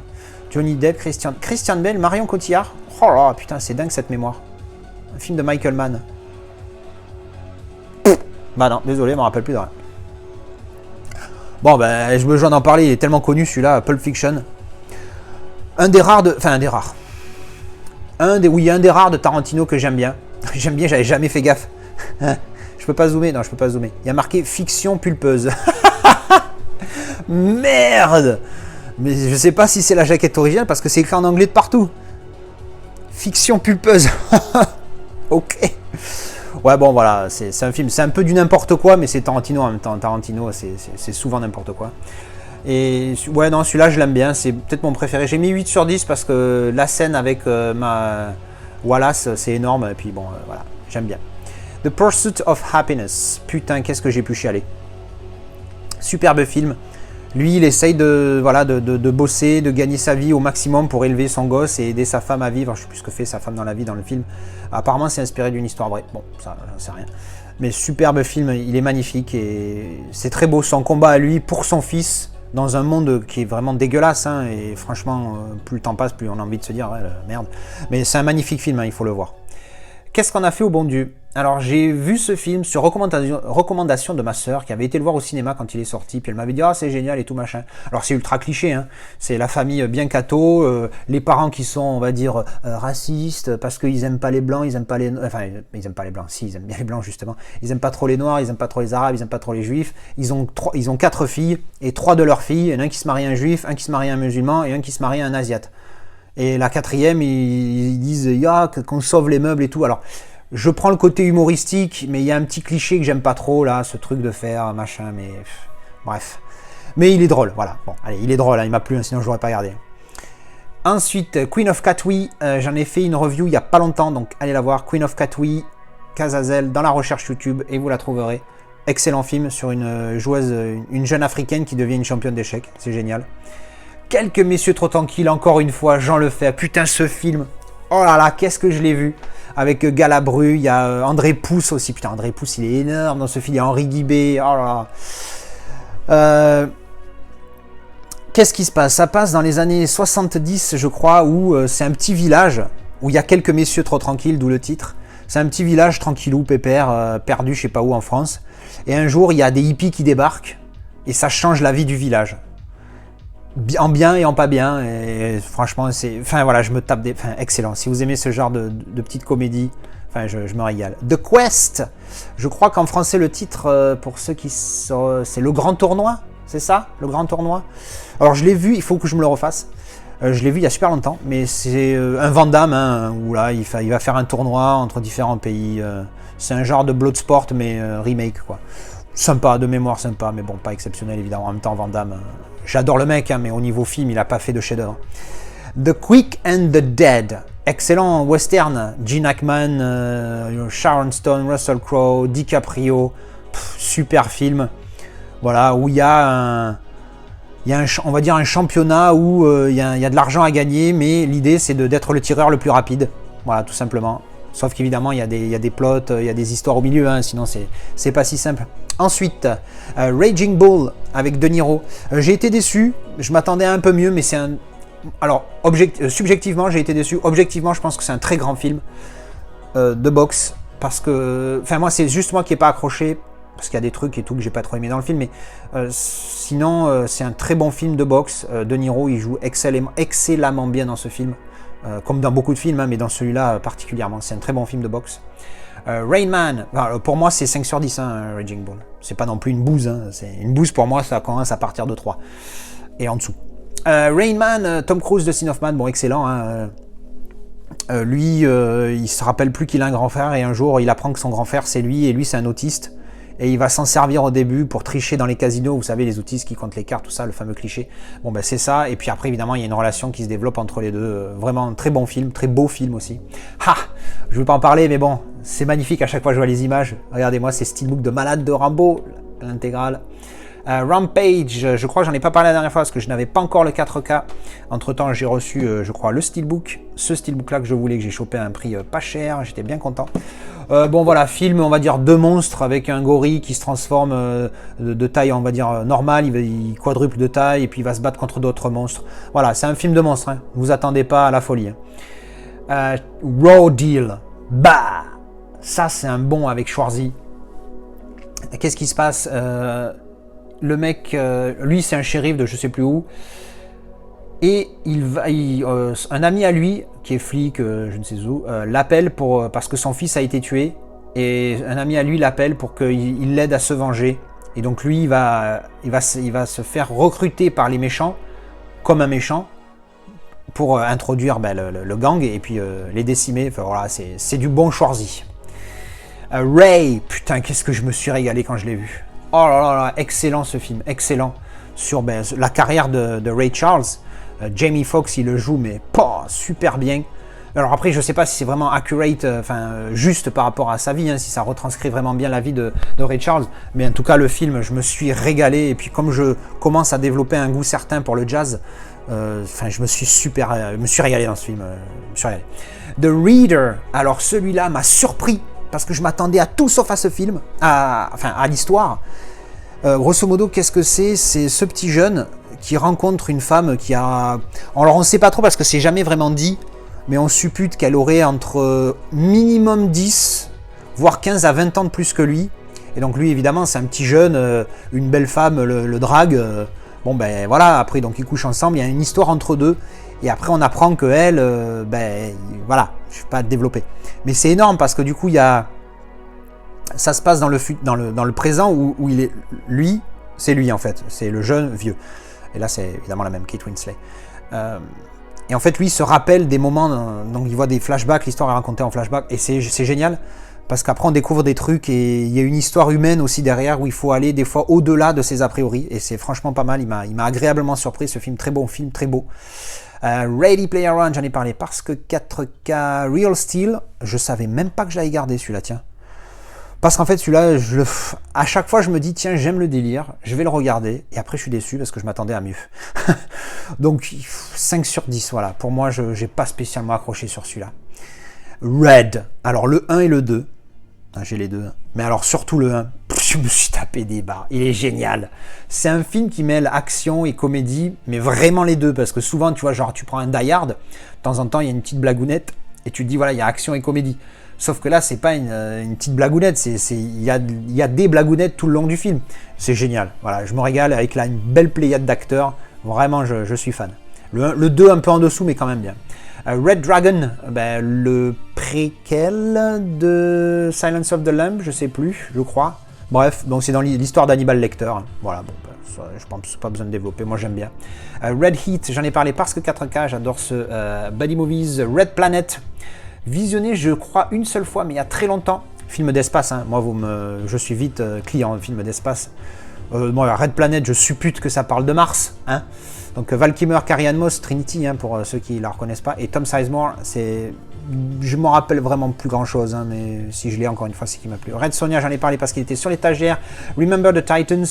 Johnny Depp, Christian Bale, Marion Cotillard. Oh là, putain, c'est dingue cette mémoire. Un film de Michael Mann. Bah non, désolé, je me rappelle plus de rien. Bon, ben, je me joins d'en parler, il est tellement connu celui-là, Pulp Fiction. Un des rares de Tarantino que j'aime bien. J'aime bien, j'avais jamais fait gaffe. Je peux pas zoomer, non, je peux pas zoomer. Il y a marqué fiction pulpeuse. Merde! Mais je sais pas si c'est la jaquette originale parce que c'est écrit en anglais de partout. Fiction pulpeuse. Ok. Ouais, bon, voilà, c'est un film, c'est un peu du n'importe quoi, mais c'est Tarantino en même temps. Tarantino, c'est souvent n'importe quoi. Et ouais, non, celui-là, je l'aime bien, c'est peut-être mon préféré. J'ai mis 8 sur 10 parce que la scène avec Wallace, c'est énorme, et puis bon, voilà, j'aime bien. The Pursuit of Happiness. Putain, qu'est-ce que j'ai pu chialer. Superbe film. Lui, il essaye de bosser, de gagner sa vie au maximum pour élever son gosse et aider sa femme à vivre. Je ne sais plus ce que fait sa femme dans la vie dans le film. Apparemment, c'est inspiré d'une histoire vraie. Bon, ça, j'en sais rien. Mais superbe film, il est magnifique et c'est très beau. Son combat à lui pour son fils dans un monde qui est vraiment dégueulasse. Hein, et franchement, plus le temps passe, plus on a envie de se dire, ouais, merde. Mais c'est un magnifique film, hein, il faut le voir. Qu'est-ce qu'on a fait au bon Dieu? Alors j'ai vu ce film sur recommandation de ma sœur qui avait été le voir au cinéma quand il est sorti, puis elle m'avait dit ah c'est génial et tout machin. Alors c'est ultra cliché, hein. C'est la famille bien catho, les parents qui sont on va dire racistes parce qu'ils aiment pas les blancs, ils aiment pas les, enfin ils aiment pas les blancs, si ils aiment bien les blancs justement, ils aiment pas trop les noirs, ils aiment pas trop les arabes, ils aiment pas trop les juifs. Ils ont 4 filles et 3 de leurs filles, il y en a un qui se marie à un juif, un qui se marie à un musulman et un qui se marie à un asiate. Et la 4e ils disent ya qu'on sauve les meubles et tout. Alors je prends le côté humoristique, mais il y a un petit cliché que j'aime pas trop, là, ce truc de faire, machin, mais... bref. Mais il est drôle, voilà. Bon, allez, il est drôle, hein, il m'a plu, hein, sinon je l'aurais pas regardé. Ensuite, Queen of Katwe, j'en ai fait une review il y a pas longtemps, donc allez la voir. Queen of Katwe, Cazazel, dans la recherche YouTube, et vous la trouverez. Excellent film sur une joueuse, une jeune africaine qui devient une championne d'échecs, c'est génial. Quelques messieurs trop tranquilles, encore une fois, Jean Lefebvre, putain ce film, oh là là, qu'est-ce que je l'ai vu. Avec Galabru, il y a André Pousse aussi. Putain, André Pousse, il est énorme dans ce film. Il y a Henri Guibé. Oh là là. Qu'est-ce qui se passe? Ça passe dans les années 70, je crois, où c'est un petit village, où il y a quelques messieurs trop tranquilles, d'où le titre. C'est un petit village tranquillou, pépère, perdu je sais pas où en France. Et un jour, il y a des hippies qui débarquent, et ça change la vie du village. En bien et en pas bien, et franchement c'est, enfin voilà, je me tape des, enfin excellent. Si vous aimez ce genre de petite comédie, enfin je me régale. The Quest, je crois qu'en français le titre pour ceux qui sont, c'est Le Grand Tournoi, c'est ça, Le Grand Tournoi. Alors je l'ai vu, il faut que je me le refasse. Je l'ai vu il y a super longtemps, mais c'est un Van Damme hein, où là il va faire un tournoi entre différents pays. C'est un genre de Bloodsport mais remake quoi. Sympa, de mémoire sympa, mais bon pas exceptionnel évidemment. En même temps Van Damme. J'adore le mec, hein, mais au niveau film, il n'a pas fait de chef-d'œuvre. The Quick and the Dead, excellent western. Gene Hackman, Sharon Stone, Russell Crowe, DiCaprio, super film. Voilà, où il y a on va dire un championnat où il y a de l'argent à gagner, mais l'idée c'est d'être le tireur le plus rapide. Voilà, tout simplement. Sauf qu'évidemment, il y a des plots, il y a des histoires au milieu, hein, sinon c'est pas si simple. Ensuite, Raging Bull avec De Niro. J'ai été déçu, je m'attendais à un peu mieux, mais c'est un... Alors, subjectivement, j'ai été déçu. Objectivement, je pense que c'est un très grand film de boxe. Parce que... Enfin, moi, c'est juste moi qui n'ai pas accroché, parce qu'il y a des trucs et tout que j'ai pas trop aimé dans le film, mais sinon, c'est un très bon film de boxe. De Niro, il joue excellemment bien dans ce film. Comme dans beaucoup de films, hein, mais dans celui-là particulièrement. C'est un très bon film de boxe. Rain Man, enfin, pour moi c'est 5 sur 10, hein, Raging Bull. C'est pas non plus une bouse, hein. Une bouse pour moi ça commence à partir de 3 et en dessous. Rain Man, Tom Cruise, Dustin Hoffman, bon excellent. Hein. Lui, il se rappelle plus qu'il a un grand frère et un jour il apprend que son grand frère c'est lui et lui c'est un autiste. Et il va s'en servir au début pour tricher dans les casinos, vous savez, les autistes qui comptent les cartes, tout ça, le fameux cliché. Bon ben c'est ça, et puis après évidemment il y a une relation qui se développe entre les deux, vraiment un très bon film, très beau film aussi. Ha, je ne veux pas en parler, mais bon, c'est magnifique à chaque fois que je vois les images. Regardez-moi, c'est Steelbook de malade de Rambo, l'intégrale. Rampage, je crois que j'en ai pas parlé la dernière fois parce que je n'avais pas encore le 4K. Entre temps j'ai reçu, je crois, le Steelbook, ce Steelbook là que je voulais, que j'ai chopé à un prix pas cher, j'étais bien content. Bon voilà, film on va dire de monstres avec un gorille qui se transforme de taille on va dire normale, il quadruple de taille et puis il va se battre contre d'autres monstres. Voilà, c'est un film de monstres, hein. Vous attendez pas à la folie. Hein. Raw Deal, bah ça c'est un bon avec Schwarzy. Qu'est-ce qui se passe? Le mec, lui c'est un shérif de je sais plus où, et un ami à lui qui est flic, je ne sais où, l'appelle parce que son fils a été tué, et un ami à lui l'appelle pour qu'il l'aide à se venger. Et donc lui il va se faire recruter par les méchants comme un méchant pour introduire le gang et puis les décimer. Enfin voilà, c'est du bon Schwarzy. Ray, putain qu'est-ce que je me suis régalé quand je l'ai vu. Oh là là là, excellent ce film, excellent. Sur la carrière de Ray Charles, Jamie Foxx il le joue mais super bien. Alors après je sais pas si c'est vraiment accurate, juste par rapport à sa vie, hein, si ça retranscrit vraiment bien la vie de Ray Charles, mais en tout cas le film je me suis régalé et puis comme je commence à développer un goût certain pour le jazz, je me suis régalé dans ce film, je me suis régalé. The Reader, alors celui-là m'a surpris parce que je m'attendais à tout sauf à ce film, à l'histoire. Grosso modo, qu'est-ce que c'est? C'est ce petit jeune qui rencontre une femme qui a... Alors on ne sait pas trop parce que c'est jamais vraiment dit, mais on suppute qu'elle aurait entre minimum 10 voire 15 à 20 ans de plus que lui. Et donc lui, évidemment, c'est un petit jeune, une belle femme le drague. Bon, ben voilà, après, donc ils couchent ensemble, il y a une histoire entre deux. Et après, on apprend que elle, ben voilà, je ne vais pas développer. Mais c'est énorme parce que du coup, il y a... Ça se passe dans le présent où il est... Lui, c'est lui en fait, c'est le jeune vieux. Et là, c'est évidemment la même, Kate Winslet. Et en fait, lui, il se rappelle des moments, donc il voit des flashbacks, l'histoire est racontée en flashback, et c'est génial, parce qu'après, on découvre des trucs, et il y a une histoire humaine aussi derrière, où il faut aller des fois au-delà de ses a priori, et c'est franchement pas mal, il m'a agréablement surpris, ce film, très bon film, très beau. Ready Player One, j'en ai parlé, parce que 4K Real Steel, je savais même pas que j'allais garder celui-là, tiens. Parce qu'en fait, celui-là, à chaque fois, je me dis, tiens, j'aime le délire, je vais le regarder, et après, je suis déçu parce que je m'attendais à mieux. Donc, 5 sur 10, voilà. Pour moi, je n'ai pas spécialement accroché sur celui-là. Red. Alors, le 1 et le 2. J'ai les deux. Mais alors, surtout le 1. Je me suis tapé des barres. Il est génial. C'est un film qui mêle action et comédie, mais vraiment les deux. Parce que souvent, tu vois, genre, tu prends un Die Hard, de temps en temps, il y a une petite blagounette, et tu te dis, voilà, il y a action et comédie. Sauf que là, c'est pas une petite blagounette, il y a des blagounettes tout le long du film. C'est génial. Voilà, je me régale avec là une belle pléiade d'acteurs. Vraiment, je suis fan. Le 2 un peu en dessous, mais quand même bien. Red Dragon, ben, le préquel de Silence of the Lamb, je sais plus, je crois. Bref, donc c'est dans l'histoire d'Hannibal Lecter. Voilà, bon, ben, ça, je pense pas besoin de développer, moi j'aime bien. Red Heat, j'en ai parlé parce que 4K, j'adore ce Buddy Movies. Red Planet, visionné, je crois, une seule fois, mais il y a très longtemps. Film d'espace, hein. Moi, je suis vite client, film d'espace. Moi, Red Planet, je suppute que ça parle de Mars. Hein. Donc, Val Kilmer, Carrie-Anne Moss, Trinity, hein, pour ceux qui ne la reconnaissent pas. Et Tom Sizemore, je m'en rappelle vraiment plus grand-chose, hein, mais si je l'ai encore une fois, c'est qui m'a plu. Red Sonja, j'en ai parlé parce qu'il était sur l'étagère. Remember the Titans.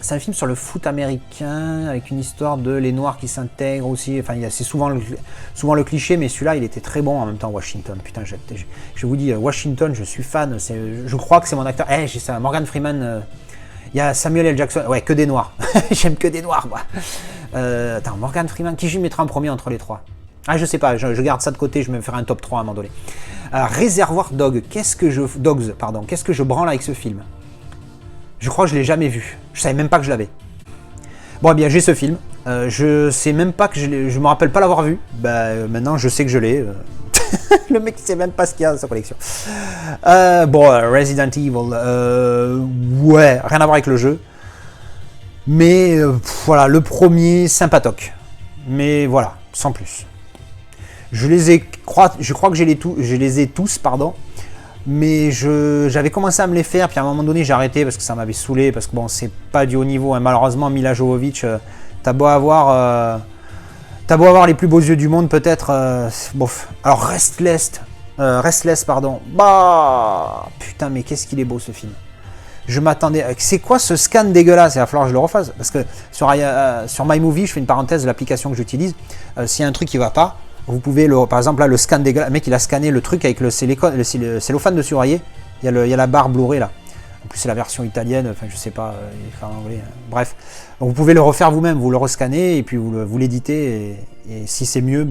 C'est un film sur le foot américain, avec une histoire de les Noirs qui s'intègrent aussi. Enfin, c'est souvent le cliché, mais celui-là, il était très bon en même temps. Washington, putain, je vous dis, Washington, je suis fan. Je crois que c'est mon acteur. J'ai ça, Morgan Freeman. Il y a Samuel L. Jackson. Ouais, que des Noirs. J'aime que des Noirs, moi. Attends, Morgan Freeman, qui je mettrai en premier entre les trois? Je sais pas, je garde ça de côté, je vais me faire un top 3 à un moment donné. Réservoir Dogs, qu'est-ce que je branle avec ce film? Je crois que je l'ai jamais vu. Je savais même pas que je l'avais. Bon, eh bien, j'ai ce film. Je sais même pas que je me rappelle pas l'avoir vu. Maintenant, je sais que je l'ai. Le mec, il sait même pas ce qu'il y a dans sa collection. Resident Evil. Ouais, rien à voir avec le jeu. Mais voilà, le premier, sympatoque. Mais voilà, sans plus. Je crois que je les ai tous, pardon. Mais j'avais commencé à me les faire, puis à un moment donné j'ai arrêté parce que ça m'avait saoulé, parce que bon, c'est pas du haut niveau, hein. Malheureusement Mila Jovovich, t'as beau avoir les plus beaux yeux du monde peut-être, bof. Alors Restless, pardon, putain, mais qu'est-ce qu'il est beau ce film. Je m'attendais, c'est quoi ce scan dégueulasse? Il va falloir que je le refasse, parce que sur MyMovie, je fais une parenthèse de l'application que j'utilise, s'il y a un truc qui va pas, vous pouvez, par exemple, là, le scan dégueulasse. Le mec, il a scanné le truc avec le cellophane de surveiller. Il y a la barre Blu-ray là. En plus, c'est la version italienne. Enfin, je sais pas, il est en anglais. Bref. Donc, vous pouvez le refaire vous-même. Vous le rescannez et puis vous l'éditez. Et si c'est mieux,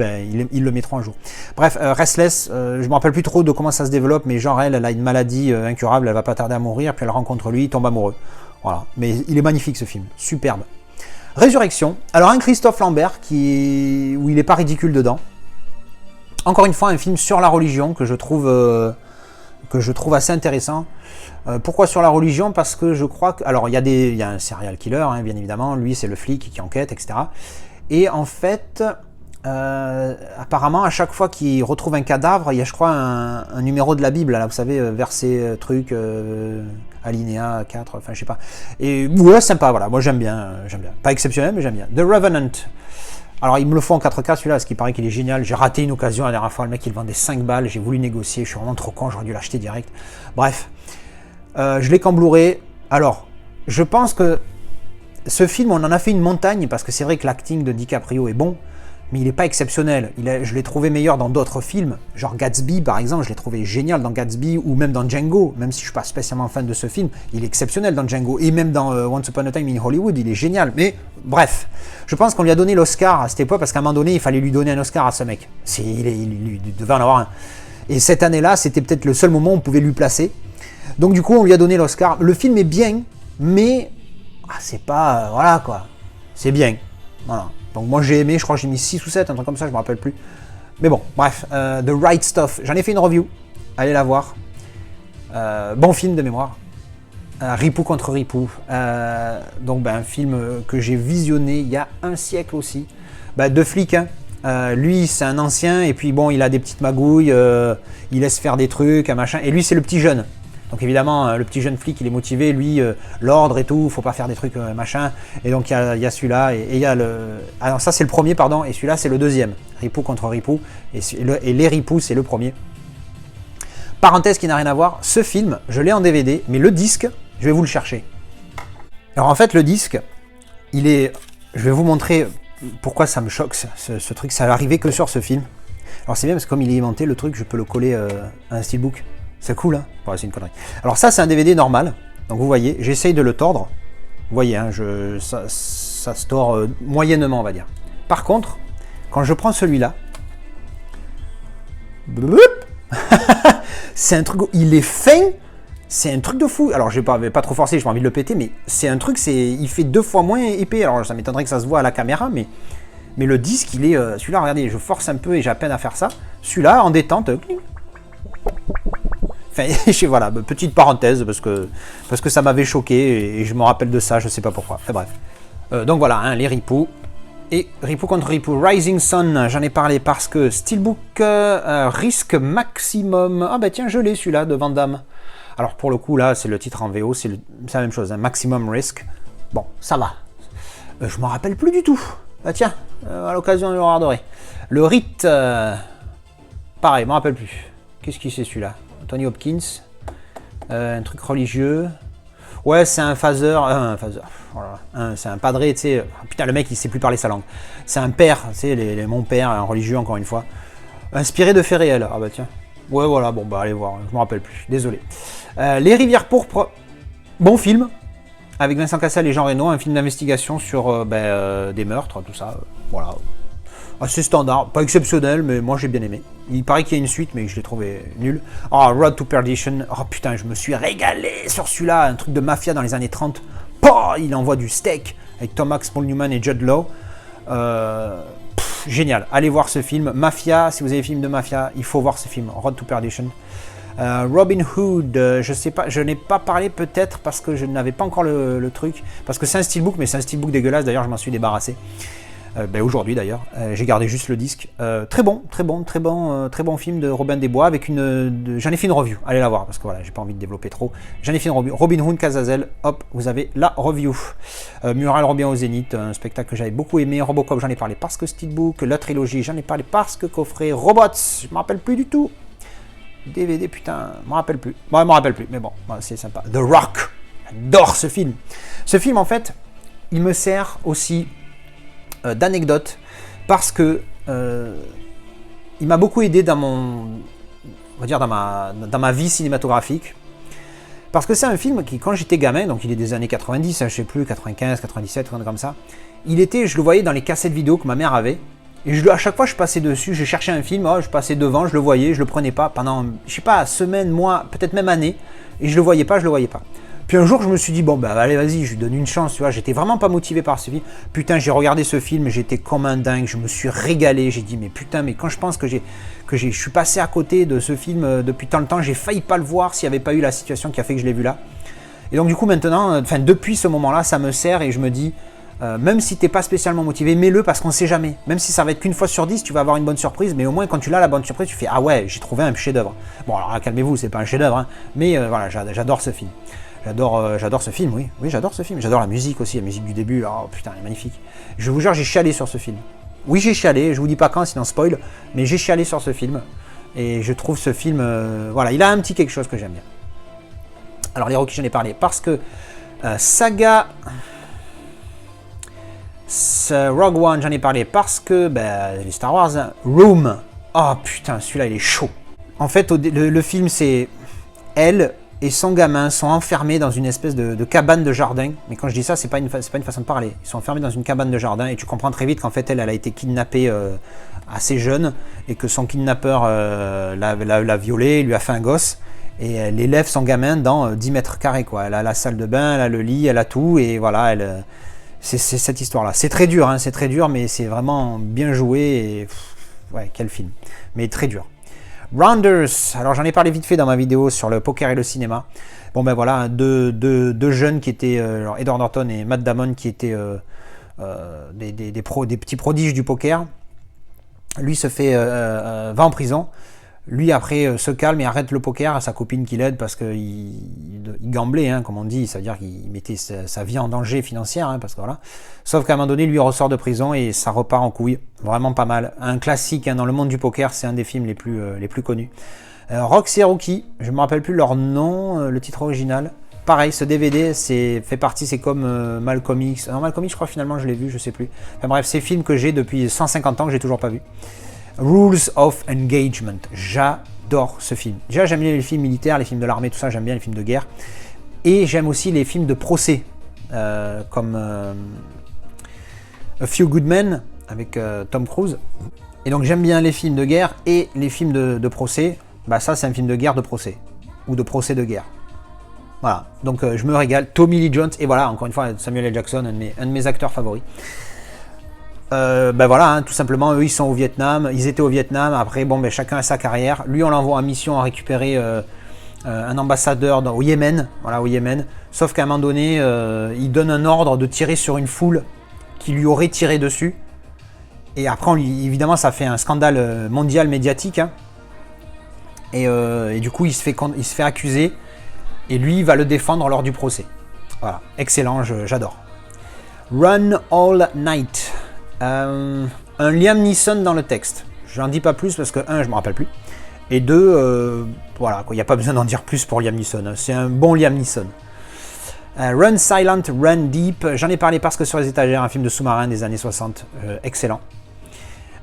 ils le mettront un jour. Bref, Restless, je me rappelle plus trop de comment ça se développe. Mais genre, elle a une maladie incurable. Elle va pas tarder à mourir. Puis elle rencontre lui, il tombe amoureux. Voilà. Mais il est magnifique ce film. Superbe. Résurrection. Alors, un Christophe Lambert où il n'est pas ridicule dedans. Encore une fois, un film sur la religion que je trouve assez intéressant. Pourquoi sur la religion? Parce que je crois que... Alors, il y a un serial killer, hein, bien évidemment. Lui, c'est le flic qui enquête, etc. Et en fait, apparemment, à chaque fois qu'il retrouve un cadavre, il y a, je crois, un numéro de la Bible. Là, vous savez, verset, truc, alinéa 4, enfin, je sais pas. Et ouais, sympa, voilà. Moi, j'aime bien. Pas exceptionnel, mais j'aime bien. The Revenant. Alors, il me le faut en 4K celui-là, parce qu'il paraît qu'il est génial. J'ai raté une occasion la dernière fois, le mec il vendait 5 balles, j'ai voulu négocier, je suis vraiment trop con, j'aurais dû l'acheter direct. Bref, je l'ai qu'en Blu-ray. Alors, je pense que ce film, on en a fait une montagne, parce que c'est vrai que l'acting de DiCaprio est bon, mais il n'est pas exceptionnel. Je l'ai trouvé meilleur dans d'autres films, genre Gatsby par exemple, je l'ai trouvé génial dans Gatsby, ou même dans Django, même si je ne suis pas spécialement fan de ce film, il est exceptionnel dans Django, et même dans Once Upon a Time in Hollywood, il est génial. Mais bref, je pense qu'on lui a donné l'Oscar à cette époque, parce qu'à un moment donné, il fallait lui donner un Oscar à ce mec. Il devait en avoir un. Et cette année-là, c'était peut-être le seul moment où on pouvait lui placer. Donc du coup, on lui a donné l'Oscar. Le film est bien, mais c'est pas... voilà quoi. C'est bien. Voilà. Donc moi j'ai aimé, je crois que j'ai mis 6 ou 7, un truc comme ça, je me rappelle plus. Mais bon, bref. The Right Stuff. J'en ai fait une review. Allez la voir. Bon film de mémoire. Ripou contre Ripou. Donc un film que j'ai visionné il y a un siècle aussi. Deux flics, hein. Lui c'est un ancien et puis bon il a des petites magouilles, il laisse faire des trucs, un machin. Et lui c'est le petit jeune. Donc évidemment le petit jeune flic il est motivé, lui l'ordre et tout, faut pas faire des trucs machin. Et donc il y a celui-là et il y a le... Alors ça c'est le premier pardon et celui-là c'est le deuxième. Ripou contre Ripou et les Ripoux c'est le premier. Parenthèse qui n'a rien à voir, ce film je l'ai en DVD mais le disque je vais vous le chercher. Alors en fait le disque il est... Je vais vous montrer pourquoi ça me choque ce truc, ça va arriver que sur ce film. Alors c'est bien parce que comme il est aimanté le truc je peux le coller à un steelbook. C'est cool hein. Ouais, c'est une connerie. Alors ça c'est un DVD normal. Donc vous voyez, j'essaye de le tordre. Vous voyez, hein, ça se tord moyennement on va dire. Par contre, quand je prends celui-là, c'est un truc, il est fin, c'est un truc de fou. Alors je vais pas trop forcer, j'ai pas envie de le péter, mais c'est un truc, il fait 2 fois moins épais. Alors ça m'étonnerait que ça se voit à la caméra, mais le disque, il est, celui-là, regardez, je force un peu et j'ai à peine à faire ça. Celui-là, en détente, enfin, voilà, petite parenthèse, parce que ça m'avait choqué et je me rappelle de ça, je sais pas pourquoi. Enfin bref. Donc voilà, hein, les Ripoux. Et Ripou contre Ripou, Rising Sun, j'en ai parlé parce que Steelbook risque maximum. Ah bah tiens, je l'ai celui-là de Van Damme. Alors pour le coup, là, c'est le titre en VO, c'est la même chose, hein, Maximum Risk. Bon, ça va. Je m'en rappelle plus du tout. Ah tiens, à l'occasion, je le regarderai. Le Rite, pareil, je m'en rappelle plus. Qu'est-ce qui c'est celui-là? Tony Hopkins, un truc religieux. Ouais, c'est un phaser, voilà, c'est un padré, tu sais. Putain, le mec, il sait plus parler sa langue. C'est un père, tu sais, mon père, un religieux, encore une fois. Inspiré de faits réels. Ah bah tiens. Ouais, voilà, bon, bah allez voir, je me rappelle plus, désolé. Les Rivières Pourpres, bon film, avec Vincent Cassel et Jean Reno, un film d'investigation sur des meurtres, tout ça, voilà. Assez standard, pas exceptionnel, mais moi j'ai bien aimé. Il paraît qu'il y a une suite, mais je l'ai trouvé nul. Road to Perdition, oh putain, je me suis régalé sur celui-là, un truc de mafia dans les années 30. Il envoie du steak avec Tom Hanks, Paul Newman et Judd Law. Génial, allez voir ce film. Mafia, si vous avez des films de mafia, il faut voir ce film, Road to Perdition. Robin Hood, je sais pas, je n'ai pas parlé peut-être parce que je n'avais pas encore le truc. Parce que c'est un steelbook, mais c'est un steelbook dégueulasse, d'ailleurs je m'en suis débarrassé. Aujourd'hui d'ailleurs, j'ai gardé juste le disque. Très bon film de Robin des Bois avec j'en ai fait une review, allez la voir parce que voilà, j'ai pas envie de développer trop. J'en ai fait une review. Robin Hood, Cazazel, hop, vous avez la review. Mural Robin au Zénith, un spectacle que j'avais beaucoup aimé. Robocop, j'en ai parlé parce que Steelbook. La trilogie, j'en ai parlé parce que coffret. Robots, je me rappelle plus du tout. DVD, putain, je me rappelle plus. Bon, je me rappelle plus, mais bon, c'est sympa. The Rock, j'adore ce film. Ce film en fait, il me sert aussi d'anecdote parce que il m'a beaucoup aidé dans ma vie cinématographique parce que c'est un film qui quand j'étais gamin, donc il est des années 90, je sais plus, 95, 97, comme ça, je le voyais dans les cassettes vidéo que ma mère avait et à chaque fois je passais dessus, je cherchais un film, je passais devant, je le voyais, je le prenais pas pendant, je sais pas, semaines, mois, peut-être même années et je le voyais pas. Puis un jour, je me suis dit, bon, bah allez, vas-y, je lui donne une chance, tu vois. J'étais vraiment pas motivé par ce film. Putain, j'ai regardé ce film, j'étais comme un dingue, je me suis régalé. J'ai dit, mais putain, mais quand je pense que je suis passé à côté de ce film depuis tant de temps, j'ai failli pas le voir s'il n'y avait pas eu la situation qui a fait que je l'ai vu là. Et donc, du coup, maintenant, depuis ce moment-là, ça me sert et je me dis, même si t'es pas spécialement motivé, mets-le parce qu'on sait jamais. Même si ça va être qu'une fois sur 10, tu vas avoir une bonne surprise, mais au moins quand tu l'as la bonne surprise, tu fais, ah ouais, j'ai trouvé un chef-d'œuvre. Bon, alors calmez-vous, c'est pas un chef-d'œuvre, hein, mais voilà, j'adore ce film. J'adore ce film, oui, j'adore ce film. J'adore la musique aussi, la musique du début, oh putain, elle est magnifique. Je vous jure, j'ai chialé sur ce film. Oui, j'ai chialé, je vous dis pas quand, sinon spoil, mais j'ai chialé sur ce film. Et je trouve ce film, voilà, il a un petit quelque chose que j'aime bien. Alors, les Rocky, j'en ai parlé parce que saga Rogue One, j'en ai parlé parce que, les Star Wars, hein, Room, oh putain, celui-là, il est chaud. En fait, le film, c'est elle et son gamin sont enfermés dans une espèce de cabane de jardin. Mais quand je dis ça, c'est pas une façon de parler. Ils sont enfermés dans une cabane de jardin et tu comprends très vite qu'en fait, elle a été kidnappée assez jeune et que son kidnappeur l'a violée, lui a fait un gosse. Et elle élève son gamin dans 10 mètres carrés, quoi. Elle a la salle de bain, elle a le lit, elle a tout, et voilà, c'est cette histoire-là. C'est très dur, hein, c'est très dur, mais c'est vraiment bien joué, et ouais, quel film. Mais très dur. Rounders, alors j'en ai parlé vite fait dans ma vidéo sur le poker et le cinéma. Bon ben voilà, deux jeunes qui étaient, Edward Norton et Matt Damon, qui étaient des petits prodiges du poker. Lui va en prison. Lui, après, se calme et arrête le poker à sa copine qui l'aide parce qu'il gamblait, hein, comme on dit. Ça veut dire qu'il mettait sa vie en danger financière. Hein, parce que, voilà. Sauf qu'à un moment donné, lui ressort de prison et ça repart en couille. Vraiment pas mal. Un classique, hein, dans le monde du poker, c'est un des films les plus connus. Roxy et Rookie, je ne me rappelle plus leur nom, le titre original. Pareil, ce DVD fait partie, c'est comme Malcolm X. Non, Malcolm X, je crois finalement je l'ai vu, je sais plus. Enfin bref, c'est film que j'ai depuis 150 ans que j'ai toujours pas vu. Rules of Engagement, j'adore ce film. Déjà, j'aime bien les films militaires, les films de l'armée, tout ça, j'aime bien les films de guerre. Et j'aime aussi les films de procès, comme A Few Good Men, avec Tom Cruise. Et donc j'aime bien les films de guerre et les films de procès. Bah ça, c'est un film de guerre de procès, ou de procès de guerre. Voilà, donc je me régale. Tommy Lee Jones, et voilà, encore une fois, Samuel L. Jackson, un de mes acteurs favoris. Ben voilà, hein, tout simplement, eux ils sont au Vietnam, ils étaient au Vietnam, après bon ben chacun a sa carrière. Lui on l'envoie en mission à récupérer un ambassadeur au Yémen, voilà, au Yémen. Sauf qu'à un moment donné, il donne un ordre de tirer sur une foule qui lui aurait tiré dessus. Et après, évidemment, ça fait un scandale mondial médiatique. Hein. Et du coup, il se fait accuser. Et lui, il va le défendre lors du procès. Voilà, excellent, j'adore. Run All Night. Un Liam Neeson dans le texte. Je n'en dis pas plus parce que, un, je ne me rappelle plus. Et deux, voilà, il n'y a pas besoin d'en dire plus pour Liam Neeson. C'est un bon Liam Neeson. Run Silent, Run Deep. J'en ai parlé parce que sur les étagères, un film de sous-marin des années 60. Excellent.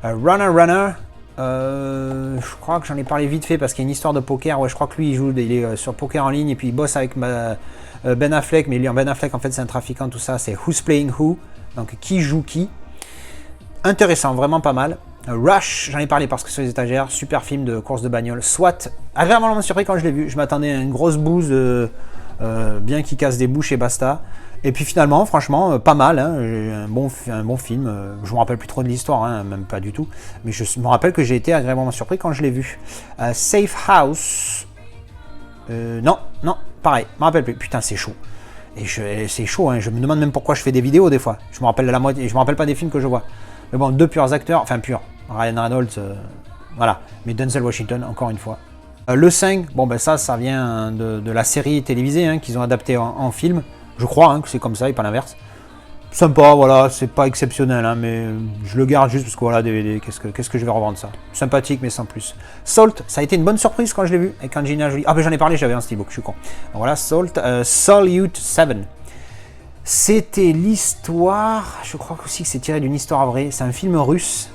Runner Runner. Je crois que j'en ai parlé vite fait parce qu'il y a une histoire de poker. Ouais, je crois que lui, il est sur poker en ligne et puis il bosse avec Ben Affleck. Mais Ben Affleck, en fait, c'est un trafiquant, tout ça. C'est Who's Playing Who. Donc, qui joue qui. Intéressant, vraiment pas mal. Rush, j'en ai parlé parce que sur les étagères, super film de course de bagnole. SWAT, agréablement surpris quand je l'ai vu. Je m'attendais à une grosse bouse, bien qui casse des bouches et basta. Et puis finalement, franchement, pas mal. Hein. Un bon film. Je me rappelle plus trop de l'histoire, hein, même pas du tout. Mais je me rappelle que j'ai été agréablement surpris quand je l'ai vu. Safe House. Non, pareil, je me rappelle plus. Putain, c'est chaud. Et c'est chaud, hein. Je me demande même pourquoi je fais des vidéos des fois. Je me rappelle la moitié, je me rappelle pas des films que je vois. Mais bon, deux purs acteurs, enfin purs. Ryan Reynolds, voilà. Mais Denzel Washington, encore une fois. Le 5, bon ben ça vient de la série télévisée hein, qu'ils ont adapté en film. Je crois hein, que c'est comme ça et pas l'inverse. Sympa, voilà, c'est pas exceptionnel, hein, mais je le garde juste parce que voilà, DVD, qu'est-ce que je vais revendre ça. Sympathique, mais sans plus. Salt, ça a été une bonne surprise quand je l'ai vu avec Angelina Jolie. Ah ben j'en ai parlé, j'avais un steelbook, je suis con. Donc, voilà, Salt, Salute 7. C'était l'histoire, je crois aussi que c'est tiré d'une histoire vraie. C'est un film russe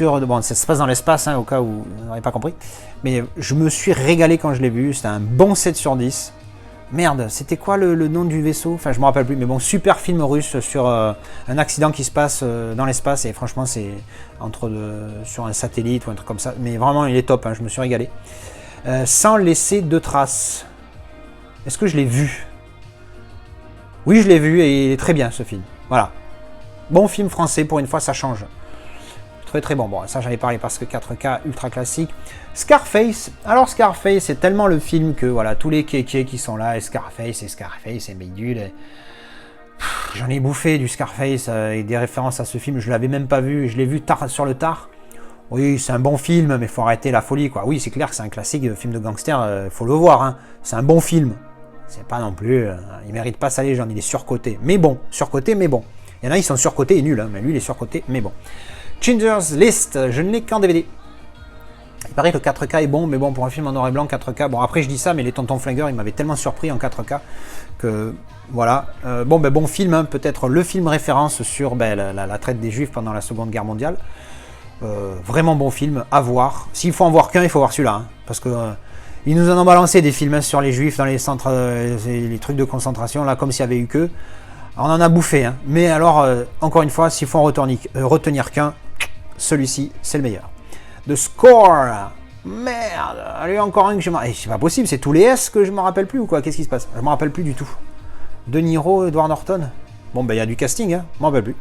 bon, ça se passe dans l'espace, hein, au cas où vous n'aurez pas compris. Mais je me suis régalé quand je l'ai vu, c'était un bon 7 sur 10. Merde, c'était quoi le nom du vaisseau? Enfin, je me rappelle plus, mais bon, super film russe sur un accident qui se passe dans l'espace. Et franchement, c'est sur un satellite ou un truc comme ça. Mais vraiment, il est top, hein, je me suis régalé. Sans laisser de traces. Est-ce que je l'ai vu? Oui, je l'ai vu et il est très bien, ce film. Voilà. Bon film français, pour une fois, ça change. Très très bon. Bon, ça j'en ai parlé parce que 4K ultra classique. Scarface. Alors Scarface, c'est tellement le film que voilà, tous les kékés qui sont là, et Scarface, et bidule. J'en ai bouffé du Scarface et des références à ce film. Je l'avais même pas vu, je l'ai vu tard sur le tard. Oui, c'est un bon film, mais faut arrêter la folie, quoi. Oui, c'est clair que c'est un classique film de gangster, faut le voir. Hein. C'est un bon film. C'est pas non plus, il mérite pas sa légende, il est surcoté. Mais bon, surcoté, mais bon. Il y en a, ils sont surcotés et nuls, hein, mais lui, il est surcoté, mais bon. Schindler's List, je ne l'ai qu'en DVD. Il paraît que le 4K est bon, mais bon, pour un film en noir et blanc, 4K, bon, après je dis ça, mais les Tontons Flingueurs, ils m'avaient tellement surpris en 4K que, voilà. Bon film, hein, peut-être le film référence sur la traite des Juifs pendant la Seconde Guerre mondiale. Vraiment bon film, à voir. S'il faut en voir qu'un, il faut voir celui-là, hein, parce que ils nous en ont balancé des films sur les Juifs dans les centres, les trucs de concentration, là, comme s'il n'y avait eu que. On en a bouffé, hein. Mais alors, encore une fois, s'il faut en retenir qu'un, celui-ci, c'est le meilleur. The Score. Merde, allez, encore un que je m'en... c'est pas possible, c'est tous les S que je m'en rappelle plus ou quoi? Qu'est-ce qui se passe? Je m'en rappelle plus du tout. De Niro, Edward Norton. Bon, ben il y a du casting, hein, je m'en rappelle plus.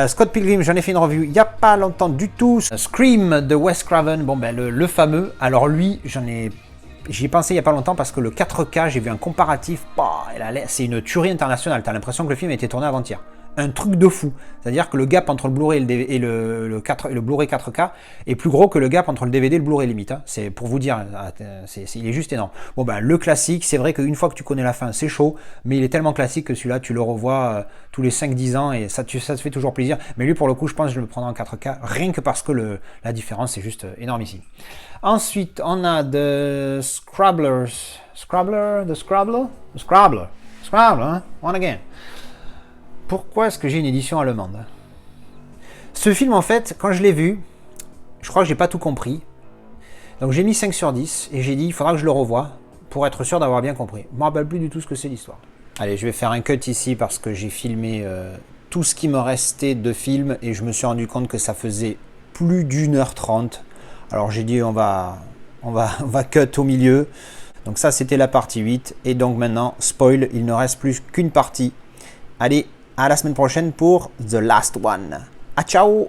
Scott Pilgrim, j'en ai fait une review il n'y a pas longtemps du tout. Scream de Wes Craven, bon ben le fameux. Alors lui, j'y ai pensé il n'y a pas longtemps parce que le 4K, j'ai vu un comparatif. Bah, c'est une tuerie internationale. T'as l'impression que le film a été tourné avant-hier. Un truc de fou. C'est-à-dire que le gap entre le Blu-ray et le Blu-ray 4K est plus gros que le gap entre le DVD et le Blu-ray limite. Hein. C'est pour vous dire, il est juste énorme. Bon ben le classique, c'est vrai qu'une fois que tu connais la fin, c'est chaud, mais il est tellement classique que celui-là, tu le revois tous les 5-10 ans et ça te fait toujours plaisir. Mais lui, pour le coup, je pense que je le prendrai en 4K, rien que parce que la différence, c'est juste énorme ici. Ensuite, on a The Scrabblers. Scrabbler, hein? One again. Pourquoi est-ce que j'ai une édition allemande? Ce film, en fait, quand je l'ai vu, je crois que j'ai pas tout compris. Donc j'ai mis 5 sur 10 et j'ai dit, il faudra que je le revoie pour être sûr d'avoir bien compris. Je ne me rappelle plus du tout ce que c'est l'histoire. Allez, je vais faire un cut ici parce que j'ai filmé tout ce qui me restait de film et je me suis rendu compte que ça faisait plus d'1h30. Alors j'ai dit, on va cut au milieu. Donc ça, c'était la partie 8. Et donc maintenant, spoil, il ne reste plus qu'une partie. Allez, à la semaine prochaine pour The Last One. Ah, ciao!